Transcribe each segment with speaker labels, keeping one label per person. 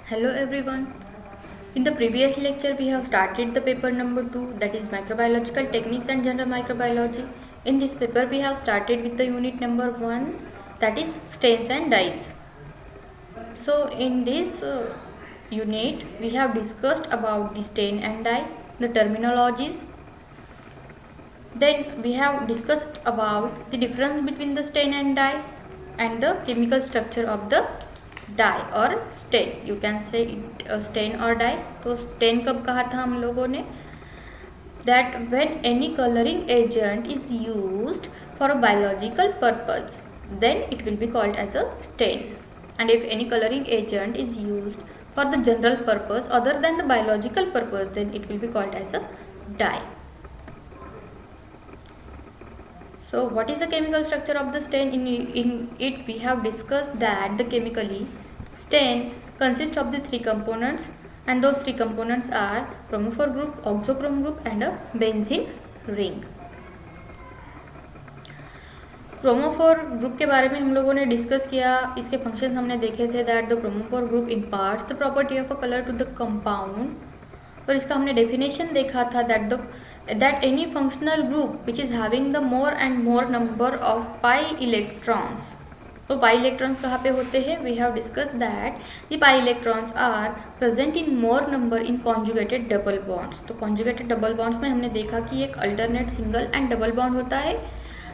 Speaker 1: Hello everyone. In the previous lecture we have started the paper number 2, that is microbiological techniques and general microbiology. In this paper we have started with the unit number 1, that is stains and dyes. So in this unit we have discussed about the stain and dye, the terminologies. Then we have discussed about the difference between the stain and dye and the chemical structure of the dye और stain. You can say it stain or dye. तो stain कब कहा था हम लोगों ने? That when any coloring agent is used for a biological purpose, then it will be called as a stain. And if any coloring agent is used for the general purpose other than the biological purpose, then it will be called as a dye. So what is the chemical structure of the stain? In it we have discussed that the chemically stain consists of the three components, and those three components are chromophore group, oxochrome group and a benzene ring. Chromophore group के बारे में हम लोगों ने discuss किया, इसके functions हमने देखे थे. That the chromophore group imparts the property of a colour to the compound, और इसका हमने डेफिनेशन देखा था. that any functional group which is having the more and more number of pi electrons. तो pi electrons कहाँ पे होते हैं? We have discussed that the pi electrons are present in more number in conjugated double bonds. तो conjugated double bonds में हमने देखा कि एक alternate single and double bond होता है.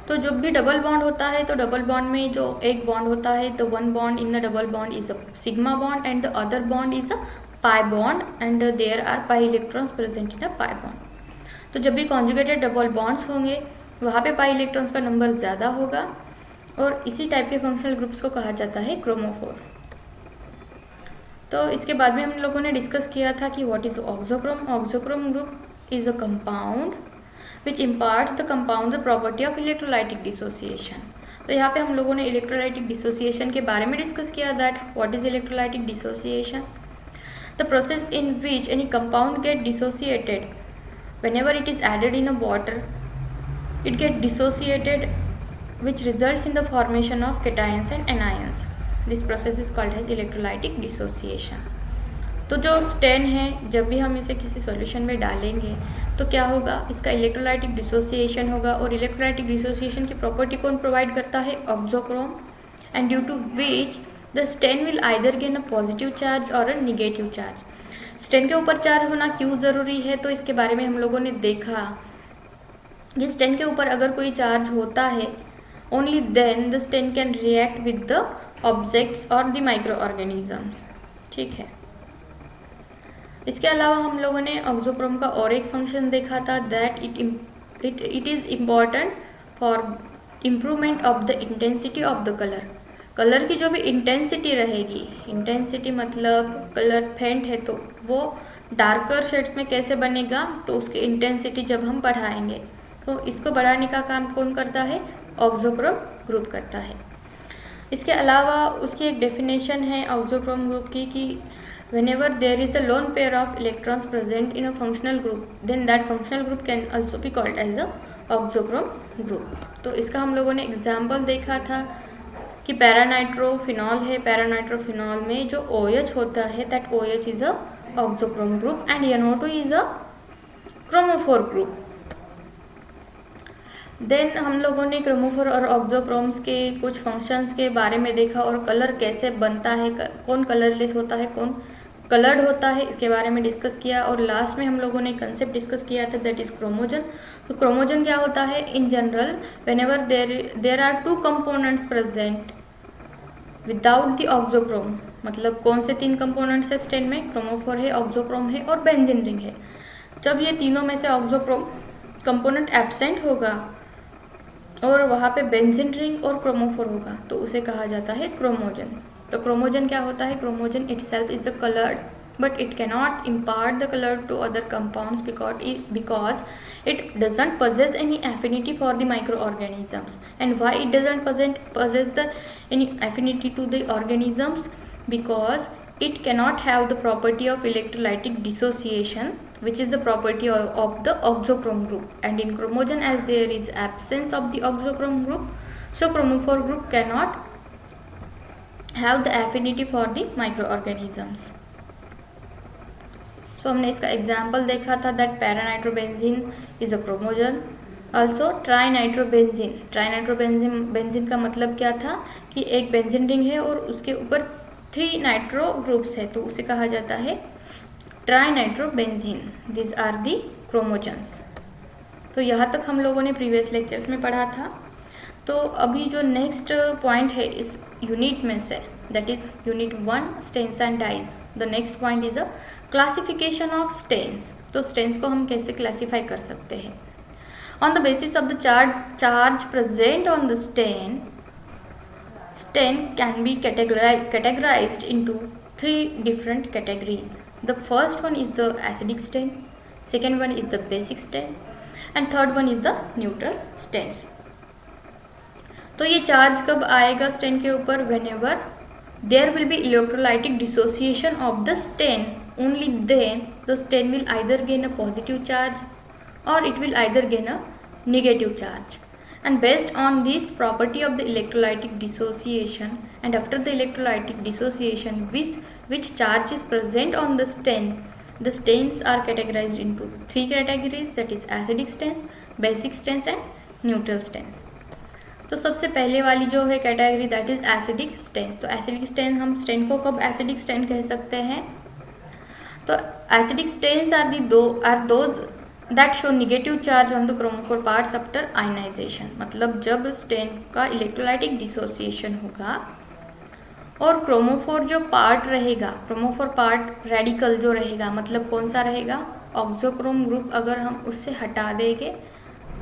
Speaker 1: तो जब भी डबल बॉन्ड होता है तो डबल बॉन्ड में जो एक बॉन्ड होता है, तो one bond in the double bond is a sigma bond and the other bond is a pi bond and there are pi electrons present in a pi bond. तो जब भी conjugated double bonds होंगे वहाँ पे pi electrons का number ज़्यादा होगा, और इसी टाइप के फंक्शनल ग्रुप्स को कहा जाता है क्रोमोफोर. तो इसके बाद में हम लोगों ने डिस्कस किया था कि what is auxochrome. Auxochrome group is a compound which imparts the compound the property of electrolytic dissociation. तो यहाँ पे हम लोगों ने इलेक्ट्रोलाइटिक डिसोसिएशन के बारे में डिस्कस किया. That what is electrolytic dissociation? The process in which any compound get dissociated whenever it is added in a water, it get dissociated, which results in the formation of cations and anions. This process is called as electrolytic dissociation. तो जो stand है, जब भी हम इसे किसी solution में डालेंगे तो क्या होगा? इसका इलेक्ट्रोलाइटिक डिसोसिएशन होगा, और इलेक्ट्रोलाइटिक डिसोसिएशन की प्रॉपर्टी कौन प्रोवाइड करता है? Auxochrome. And due to which the stain will either gain a positive charge or a negative charge. Stand के ऊपर चार्ज होना क्यों ज़रूरी है? तो इसके बारे में हम लोगों ने देखा कि स्टेन के ऊपर अगर कोई चार्ज होता है, only then the stain can react with the objects or the microorganisms. ठीक है. इसके अलावा हम लोगों ने ऑक्सोक्रोम का और एक फंक्शन देखा था. That it is important for improvement of the intensity of the colour. Colour की जो भी इंटेंसिटी रहेगी, इंटेंसिटी मतलब कलर फेंट है तो वो डार्कर शेड्स में कैसे बनेगा? तो उसकी इंटेंसिटी जब हम बढ़ाएंगे तो इसको बढ़ाने का काम कौन करता है? ऑक्सोक्रोम ग्रुप करता है. इसके अलावा उसकी एक डेफिनेशन है ऑक्सोक्रोम ग्रुप की कि whenever there is a lone pair of electrons present in a functional group, then that functional group can also be called as a auxochrome group. तो इसका हम लोगों ने एग्जाम्पल देखा था कि पैरानाइट्रोफिनॉल है. पैरानाइट्रोफिनॉल में जो OH होता है, that OH is a auxochrome group and NO2 is a chromophore group. Then हम लोगों ने क्रोमोफोर और ऑक्सोक्रोम्स के कुछ फंक्शंस के बारे में देखा, और कलर कैसे बनता है, कौन कलरलेस होता है, कौन कलर्ड होता है, इसके बारे में डिस्कस किया. और लास्ट में हम लोगों ने कंसेप्ट डिस्कस किया था, दैट इज क्रोमोजन. तो क्रोमोजन क्या होता है? In general whenever there are two components present without the auxochrome, मतलब कौन से तीन कंपोनेंट्स है स्टेन में? क्रोमोफोर है, ऑक्सोक्रोम है और बेंजीन रिंग है. जब ये तीनों में से ऑक्सोक्रोम कंपोनेंट एब्सेंट होगा और वहाँ पे बेंजीन रिंग और क्रोमोफोर होगा, तो उसे कहा जाता है क्रोमोजन. तो क्रोमोजन क्या होता है? Chromogen itself is a coloured, but it cannot impart the color to other compounds because it doesn't possess any affinity for the microorganisms. And why it doesn't possess any affinity to the organisms? Because it cannot have the property of electrolytic dissociation, which is the property of the oxochrome group. And in chromogen, as there is absence of the oxochrome group, so chromophore group cannot have the affinity for the microorganisms. सो हमने इसका example देखा था that पैरानाइट्रोबेंजीन is a क्रोमोजन। Also ट्राइनाइट्रोबेंजीन का मतलब क्या था कि एक बेंजीन रिंग है और उसके ऊपर 3 नाइट्रो ग्रुप्स है, तो उसे कहा जाता है ट्राइनाइट्रोबेंजीन। This are the क्रोमोजन्स। तो यहाँ तक हम लोगों ने प्रीवियस लेक्चर्स में पढ़ा था। तो अभी जो नेक्स्ट पॉइंट है इस यूनिट में से, that is unit 1 stains and dyes. The next point is a classification of stains. तो स्टेन्स को हम कैसे क्लासीफाई कर सकते हैं? On the basis of the charge present on the stain can be categorized into 3 different categories. The first one is the acidic stain, second one is the basic stains, and third one is the neutral stains. तो ये charge कब आएगा stand के ऊपर? whenever there will be electrolytic dissociation of the stain, only then the stain will either gain a positive charge or it will either gain a negative charge. And based on this property of the electrolytic dissociation, and after the electrolytic dissociation which charge is present on the stain, the stains are categorized into 3 categories, that is acidic stains, basic stains and neutral stains. तो सबसे पहले वाली जो है category that is acidic stains. तो acidic stain, हम stain को कब एसिडिक स्टेन कह सकते हैं? तो acidic stains are those that show negative charge on the chromophore parts after ionization. मतलब जब स्टेन का इलेक्ट्रोलाइटिक डिसोसिएशन होगा और क्रोमोफोर जो पार्ट रहेगा, क्रोमोफोर पार्ट रेडिकल जो रहेगा, मतलब कौन सा रहेगा? ऑक्सोक्रोम ग्रुप अगर हम उससे हटा देंगे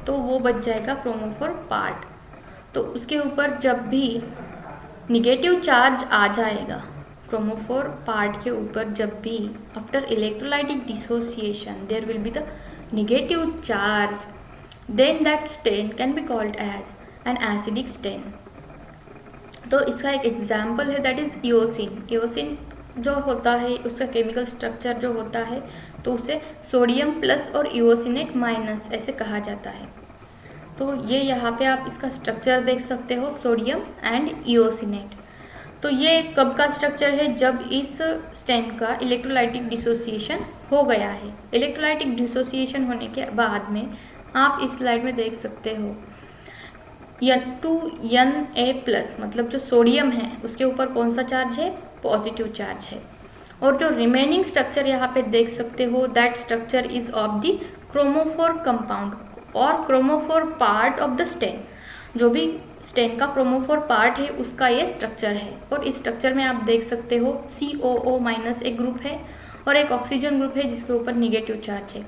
Speaker 1: तो वो बच जाएगा क्रोमोफोर पार्ट। तो उसके ऊपर जब भी निगेटिव चार्ज आ जाएगा क्रोमोफोर पार्ट के ऊपर, जब भी after electrolytic dissociation there will be the negative charge, then that stain can be called as an acidic stain. तो इसका एक एग्जाम्पल है दैट इज इओसिन। इओसिन जो होता है उसका केमिकल स्ट्रक्चर जो होता है तो उसे सोडियम प्लस और इओसिनेट माइनस ऐसे कहा जाता है। तो ये यहाँ पे आप इसका स्ट्रक्चर देख सकते हो, सोडियम एंड इओसिनेट। तो ये कब का स्ट्रक्चर है? जब इस स्टेन का इलेक्ट्रोलाइटिक डिसोसिएशन हो गया है। इलेक्ट्रोलाइटिक डिसोसिएशन होने के बाद में आप इस स्लाइड में देख सकते हो Na+, मतलब जो सोडियम है उसके ऊपर कौन सा चार्ज है? पॉजिटिव चार्ज है। और जो रिमेनिंग स्ट्रक्चर यहाँ पे देख सकते हो that structure is of the chromophore compound और chromophore part of the stain. जो भी स्टेन का क्रोमोफोर पार्ट है उसका ये स्ट्रक्चर है। और इस स्ट्रक्चर में आप देख सकते हो COO- एक ग्रुप है और एक ऑक्सीजन ग्रुप है जिसके ऊपर निगेटिव चार्ज है।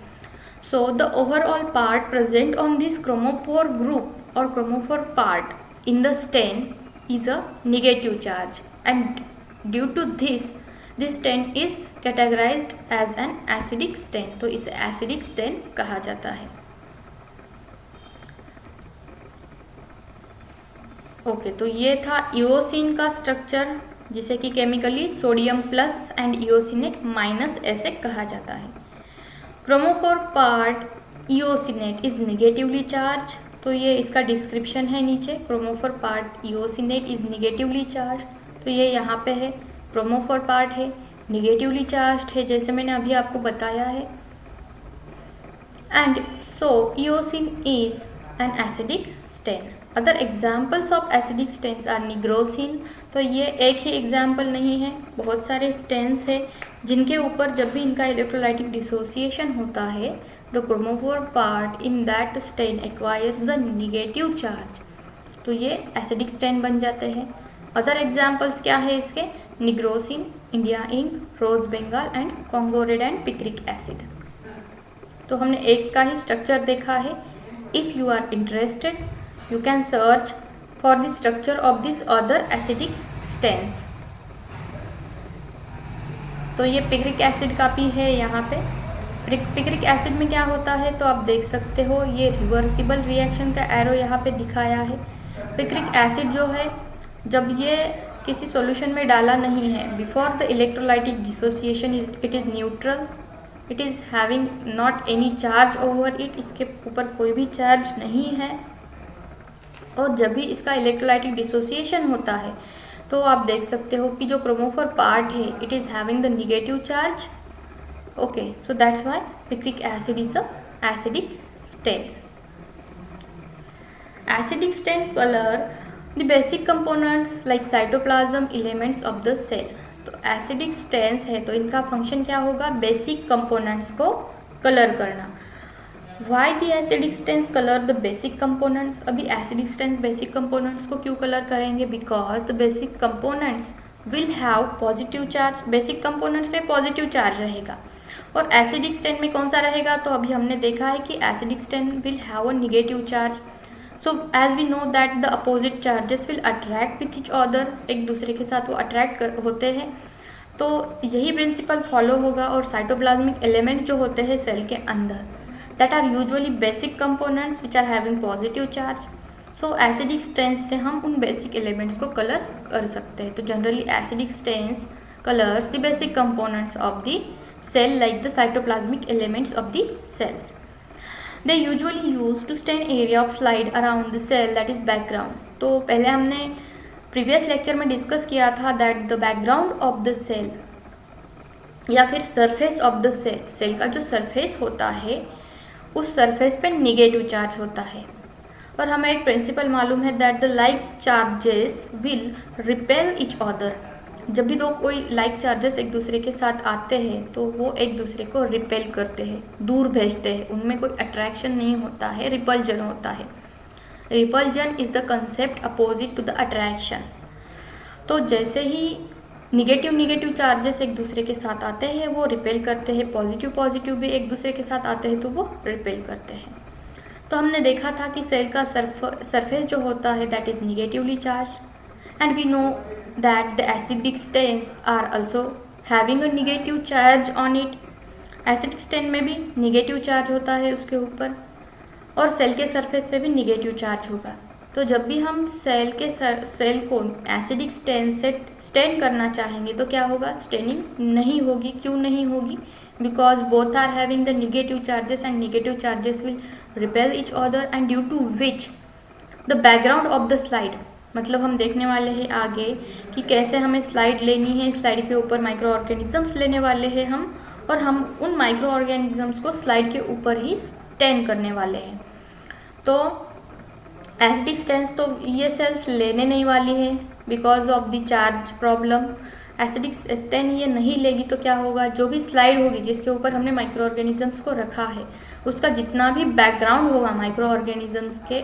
Speaker 1: So the overall part present on this chromophore group और chromophore part in the stain is a negative charge and due to this stain is categorised as an acidic stain. तो इसे acidic stand कहा जाता है। Okay, तो ये था eosin का स्ट्रक्चर जिसे कि chemically sodium plus and eosinate minus ऐसे कहा जाता है। Chromophore part eosinate is negatively charge. तो ये इसका डिस्क्रिप्शन है नीचे, chromophore part eosinate is negatively charge. तो ये यहाँ पे है, क्रोमोफोर पार्ट है, निगेटिवली चार्ज है जैसे मैंने अभी आपको बताया है। And so eosin is an acidic stain. Other examples of acidic stains are nigrosin. तो ये एक ही एग्जाम्पल नहीं है, बहुत सारे स्टेन्स है जिनके ऊपर जब भी इनका इलेक्ट्रोलाइटिक डिसोसिएशन होता है the chromophore part in that stain acquires the negative charge. तो ये एसिडिक स्टेन बन जाते हैं। अदर एग्जाम्पल्स क्या है इसके? Nigrosin, India ink, rose Bengal and Congo red and picric acid. तो हमने एक का ही स्ट्रक्चर देखा है। If you are interested you can search for the structure of this other acidic stains. तो ये पिक्रिक एसिड का भी है यहाँ पे। पिक्रिक एसिड में क्या होता है तो आप देख सकते हो, ये रिवर्सिबल रिएक्शन का एरो यहाँ पे दिखाया है। पिक्रिक एसिड जो है जब ये किसी सॉल्यूशन में डाला नहीं है, before the electrolytic dissociation it is neutral, it is having not any charge over it, इसके ऊपर कोई भी चार्ज नहीं है। और जब भी इसका इलेक्ट्रोलाइटिक डिसोसिएशन होता है तो आप देख सकते हो कि जो क्रोमोफोर पार्ट है it is having the negative charge Okay, so that's why picric acid is a acidic stain. Acidic stain color the basic components like cytoplasm elements of the cell. तो एसिडिक स्टेन्स है तो इनका function क्या होगा, basic components को colour करना. Why the acidic stains colour the basic components. अभी acidic stains basic components को क्यों कलर करेंगे, because the basic components will have positive charge. Basic components में पॉजिटिव चार्ज रहेगा और एसिडिक स्टेन में कौन सा रहेगा, तो अभी हमने देखा है कि acidic stain will have a negative charge. So as we know that the opposite charges will attract with each other, एक दूसरे के साथ वो अट्रैक्ट होते हैं. तो यही प्रिंसिपल फॉलो होगा. और साइटोप्लाज्मिक एलिमेंट जो होते हैं सेल के अंदर, that are usually basic components which are having positive charge. So acidic stains से हम उन बेसिक एलिमेंट्स को कलर कर सकते हैं. तो generally acidic stains colours the basic components of the cell like the cytoplasmic elements of the cells. They usually used to stain area of slide around the cell, that is background. तो पहले हमने previous lecture में discuss किया था that the background of the cell या फिर surface of the cell, cell का जो सरफेस होता है उस सरफेस पे निगेटिव चार्ज होता है. और हमें एक प्रिंसिपल मालूम है that the like charges will repel each other. जब भी दो कोई लाइक चार्जेस एक दूसरे के साथ आते हैं तो वो एक दूसरे को रिपेल करते हैं, दूर भेजते हैं. उनमें कोई अट्रैक्शन नहीं होता है, रिपल्जन होता है. Repulsion is the concept opposite to the attraction. तो जैसे ही निगेटिव चार्जेस एक दूसरे के साथ आते हैं वो रिपेल करते हैं, पॉजिटिव भी एक दूसरे के साथ आते हैं तो वो रिपेल करते हैं. तो हमने देखा था कि सेल का सरफेस जो होता है that is negatively charge and we know that the acidic stains are also having a negative charge on it. Acidic stain में भी निगेटिव चार्ज होता है उसके ऊपर और सेल के सरफेस पे भी निगेटिव चार्ज होगा. तो जब भी हम सेल को एसिडिक स्टेन से स्टेन करना चाहेंगे तो क्या होगा, स्टेनिंग नहीं होगी. क्यों नहीं होगी, because both are having the negative charges and negative charges will repel each other and due to which the background of the slide. मतलब हम देखने वाले हैं आगे कि कैसे हमें स्लाइड लेनी है. स्लाइड के ऊपर माइक्रो ऑर्गेनिजम्स लेने वाले हैं हम और हम उन माइक्रो ऑर्गेनिजम्स को स्लाइड के ऊपर ही स्टेन करने वाले हैं. तो एसिडिक स्टेन्स तो ये सेल्स लेने नहीं वाली है because of the charge problem. Acidic stain ये नहीं लेगी तो क्या होगा, जो भी स्लाइड होगी जिसके ऊपर हमने माइक्रो ऑर्गेनिजम्स को रखा है उसका जितना भी बैकग्राउंड होगा, माइक्रो ऑर्गेनिजम्स के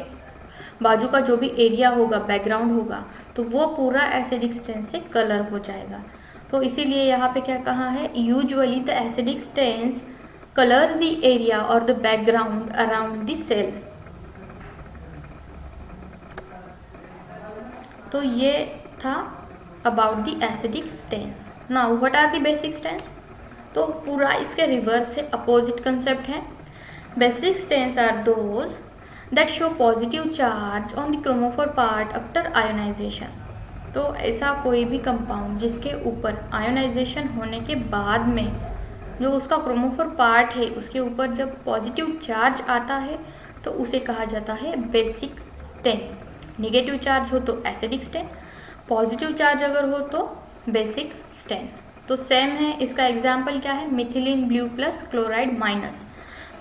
Speaker 1: बाजू का जो भी एरिया होगा, बैकग्राउंड होगा, तो वो पूरा एसिडिक स्टेन से कलर हो जाएगा. तो इसीलिए यहाँ पे क्या कहा है, usually the acidic stains colours the area और the background around the cell. तो ये था about the acidic stains. Now what are the basic stains. तो पूरा इसके रिवर्स है, अपोजिट कंसेप्ट है. Basic stains are those that show positive charge on the chromophore part after ionization. तो ऐसा कोई भी कंपाउंड जिसके ऊपर आयोनाइजेशन होने के बाद में जो उसका क्रोमोफोर पार्ट है उसके ऊपर जब पॉजिटिव चार्ज आता है तो उसे कहा जाता है बेसिक स्टेन. निगेटिव चार्ज हो तो एसिडिक स्टेन, पॉजिटिव चार्ज अगर हो तो बेसिक स्टेन. तो सेम है. इसका एग्जाम्पल क्या है, methylene blue plus chloride minus.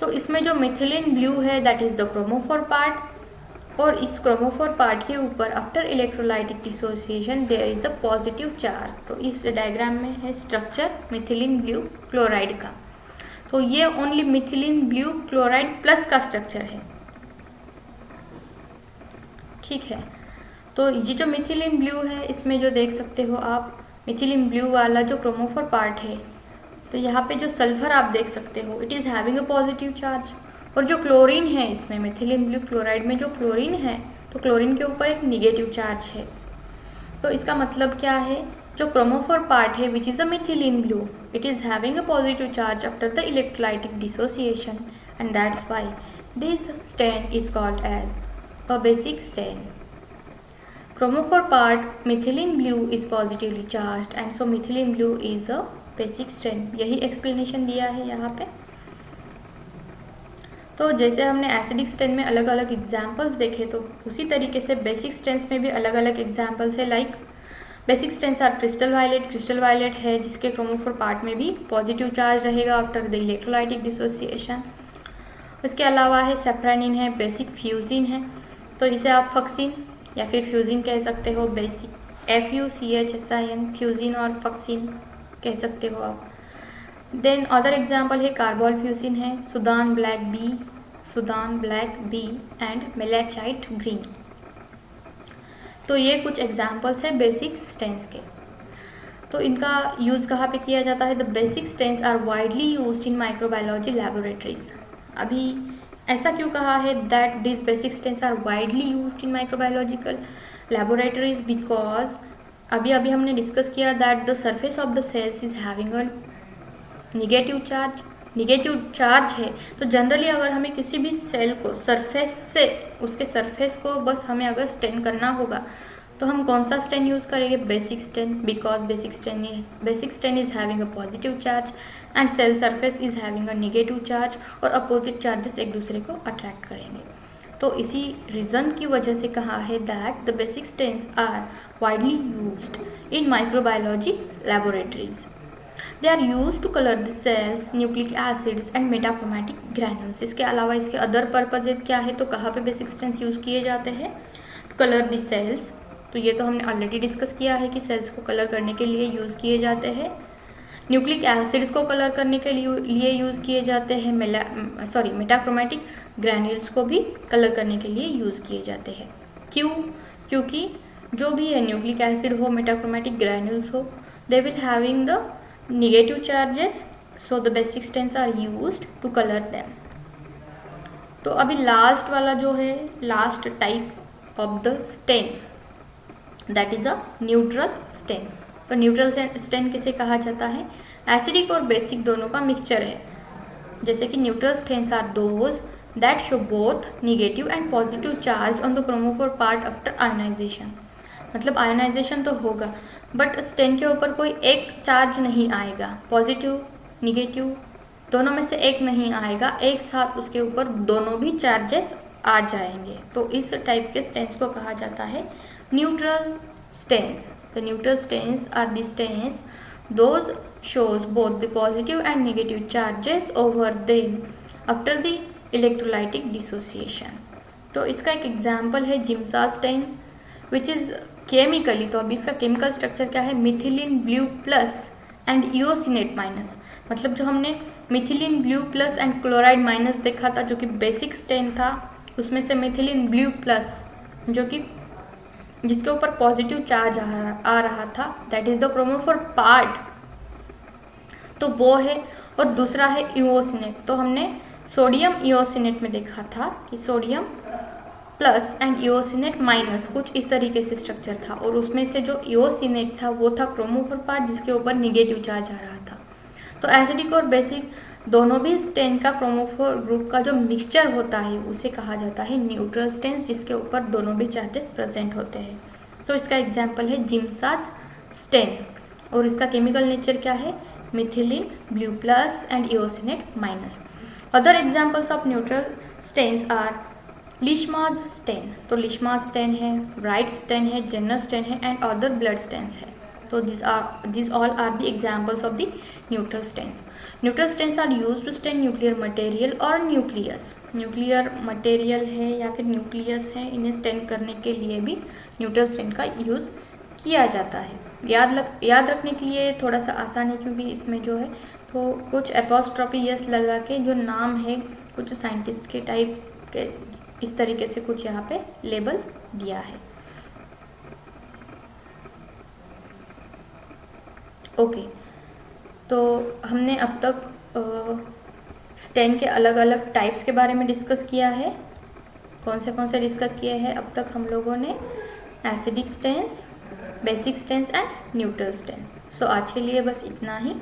Speaker 1: तो इसमें जो मिथिलीन ब्लू है that is the chromophore part और इस क्रोमोफोर पार्ट के ऊपर after electrolytic dissociation there is a positive charge. तो इस डायग्राम में है स्ट्रक्चर मिथिलीन ब्लू क्लोराइड का. तो ये only methylene blue chloride plus का स्ट्रक्चर है, ठीक है. तो ये जो मिथिलीन ब्लू है इसमें जो देख सकते हो आप, मिथिलीन ब्लू वाला जो क्रोमोफोर पार्ट है तो यहाँ पे जो सल्फर आप देख सकते हो it is having a positive charge. और जो क्लोरीन है इसमें मिथिलीन ब्लू क्लोराइड में जो क्लोरीन है तो क्लोरीन के ऊपर एक निगेटिव चार्ज है. तो इसका मतलब क्या है, जो क्रोमोफोर पार्ट है which is a methylene blue it is having a positive charge after the electrolytic dissociation and that's why this stain is called as a basic stain. Chromophore part methylene blue is positively charged and so methylene blue is a basic strain. यही explanation दिया है यहाँ पे. तो जैसे हमने acidic stain में अलग अलग एग्जाम्पल्स देखे तो उसी तरीके से बेसिक स्टेन्स में भी अलग अलग एग्जाम्पल्स है. Like basic stains are crystal violet है जिसके क्रोमोफोर पार्ट में भी पॉजिटिव चार्ज रहेगा आफ्टर द इलेक्ट्रोलाइटिक डिसोसिएशन। उसके अलावा है सेफ्रानिन है, बेसिक फ्यूजिन है, तो इसे आप फक्सिन या फिर फ्यूजिन कह सकते हो, बेसिक FUCHSIN फ्यूजिन और फक्सिन कह सकते हो आप। देन अदर एग्जाम्पल है कार्बोल फ्यूजिन है, Sudan black B and malachite green. तो ये कुछ एग्जाम्पल्स है बेसिक स्टेन्स के। तो इनका यूज़ कहाँ पे किया जाता है? The basic stains are widely used in microbiology laboratories. अभी ऐसा क्यों कहा है that this basic stains are widely used in microbiological laboratories? Because अभी हमने डिस्कस किया that the surface of the cells is having a negative charge है। तो जनरली अगर हमें किसी भी सेल को उसके सरफेस को बस हमें अगर स्टेन करना होगा तो हम कौन सा स्टेन यूज़ करेंगे? Basic stain, because basic stain is having a positive charge and cell surface is having a negative charge, और अपोजिट चार्जेस एक दूसरे को अट्रैक्ट करेंगे। तो इसी रीज़न की वजह से कहा है that the basic stains are widely used in microbiology laboratories. They are use to colour the cells, nucleic acids and metachromatic granules. इसके अलावा इसके अदर पर्पजेज क्या है? तो कहाँ पे बेसिक स्टेन्स यूज़ किए जाते हैं? टू कलर द सेल्स, तो ये तो हमने ऑलरेडी डिस्कस किया है कि सेल्स को कलर करने के लिए यूज़ किए जाते हैं। न्यूक्लिक एसिड्स को कलर करने के लिए यूज़ किए जाते हैं। मेटाक्रोमेटिक ग्रैन्यूल्स को भी कलर करने के लिए यूज़ किए जाते हैं। क्यों? क्योंकि जो भी है न्यूक्लिक एसिड हो, मेटाक्रोमेटिक ग्रैन्यूल्स हो, they will having the negative charges, so the basic stains are used to color them. तो अभी लास्ट वाला जो है, last type of the stain, that is a neutral stain. तो न्यूट्रल स्टेन किसे कहा जाता है? एसिडिक और बेसिक दोनों का मिक्सचर है। जैसे कि neutral stains are those that show both negative and positive charge on the chromophore part after ionization. मतलब आयोनाइजेशन तो होगा बट स्टेन के ऊपर कोई एक चार्ज नहीं आएगा, पॉजिटिव निगेटिव दोनों में से एक नहीं आएगा, एक साथ उसके ऊपर दोनों भी चार्जेस आ जाएंगे। तो इस टाइप के स्टेन्स को कहा जाता है neutral stains. The neutral stains are the stains those shows both the positive and negative charges over them after the electrolytic dissociation. तो इसका एक एग्जाम्पल है Giemsa stain which is chemically, तो अभी इसका केमिकल स्ट्रक्चर क्या है? Methylene blue plus and eosinate minus. मतलब जो हमने methylene blue plus and chloride minus देखा था जो कि बेसिक स्टेन था, उसमें से मिथिलीन ब्लू प्लस जो कि जिसके ऊपर पॉजिटिव चार्ज आ रहा था, that is the chromophore part, तो वो है। और दूसरा है इओसिनेट। तो हमने सोडियम इओसिनेट में देखा था कि sodium plus and eosinate minus कुछ इस तरीके से स्ट्रक्चर था, और उसमें से जो इओसिनेट था वो था क्रोमोफोर पार्ट जिसके ऊपर निगेटिव चार्ज आ रहा था। तो एसिडिक और बेसिक दोनों भी स्टेन का क्रोमोफोर ग्रुप का जो मिक्सचर होता है उसे कहा जाता है न्यूट्रल स्टेन्स, जिसके ऊपर दोनों भी चार्जेस प्रेजेंट होते हैं। तो इसका एग्जाम्पल है जिम्साज स्टेन, और इसका केमिकल नेचर क्या है? Methylene blue plus and eosinate minus. Other examples of neutral stains are Leishman's stain. तो लिशमाज स्टेन है, ब्राइट स्टेन है, जेनर स्टेन है एंड अदर ब्लड स्टेन्स है। तो these all are the examples of the neutral stains. Neutral stains are used to stain nuclear material or nucleus. Nuclear material है या फिर nucleus है, इन्हें स्टेन करने के लिए भी न्यूट्रल स्टेन का यूज़ किया जाता है। याद रखने के लिए थोड़ा सा आसान है क्योंकि इसमें जो है तो कुछ एपोस्ट्रोफी यस लगा के जो नाम है कुछ साइंटिस्ट के टाइप के इस तरीके से कुछ यहाँ पे लेबल दिया है। ओके, तो हमने अब तक स्टेन के अलग अलग टाइप्स के बारे में डिस्कस किया है। कौन से डिस्कस किए हैं अब तक हम लोगों ने? Acidic stains, basic stains and neutral stains. So आज के लिए बस इतना ही।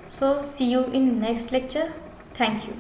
Speaker 1: So see you in next lecture. Thank you.